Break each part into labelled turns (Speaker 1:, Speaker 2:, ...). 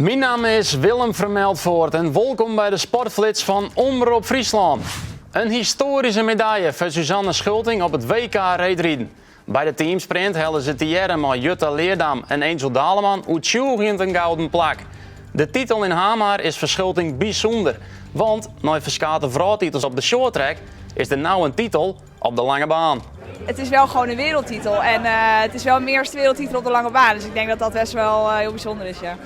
Speaker 1: Mijn naam is Willem Vermeldvoort en welkom bij de Sportflits van Omroep Friesland. Een historische medaille voor Suzanne Schulting op het WK reedrieden. Bij de teamsprint hadden ze Thierry met Jutta Leerdam en Angel Daleman uit een gouden plak. De titel in Hamar is voor Schulting bijzonder, want na verschillende vrouwtitels op de shorttrack is er nou een titel op de lange baan.
Speaker 2: Het is wel gewoon een wereldtitel en het is wel een eerste wereldtitel op de lange baan. Dus ik denk dat dat best wel heel bijzonder is, ja.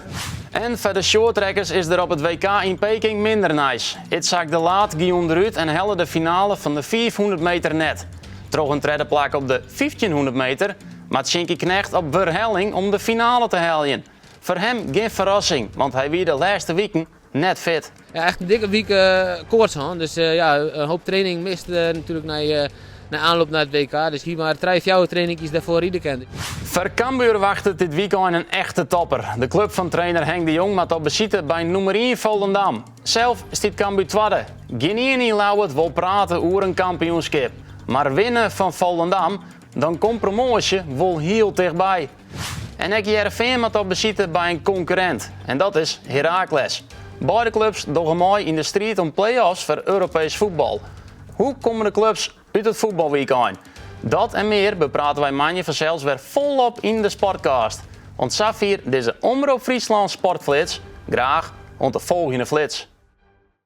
Speaker 1: En voor de shorttrackers is er op het WK in Peking minder nice. Het zag de laat Guillaume eruit en helde de finale van de 400 meter net. Troch een derde plak op de 1500 meter, maar Shinky Knecht op verhelling om de finale te heljen. Voor hem geen verrassing, want hij wie de laatste weken net fit.
Speaker 3: Ja, echt een dikke week koorts. Dus een hoop training mist natuurlijk naar aanloop naar het WK. Dus hier maar 3-4 trainingjes daarvoor ieder kent.
Speaker 1: Voor Cambuur wacht het dit weekend een echte topper. De club van trainer Henk de Jong maakt op bezitte bij nummer 1 Volendam. Zelf stiet Cambuur tweede. Geen ene lauwert wil praten over een kampioenschap. Maar winnen van Volendam, dan komt promotie wel heel dichtbij. En ik Heerenveen maakt op bezitte bij een concurrent. En dat is Heracles. Beide clubs doen mooi in de strijd om play-offs voor Europees voetbal. Hoe komen de clubs uit het voetbalweekend? Dat en meer bepraten wij manje vanzelfs weer volop in de Sportcast. Want Safir deze Omroep Friesland Sportflits graag om de volgende flits.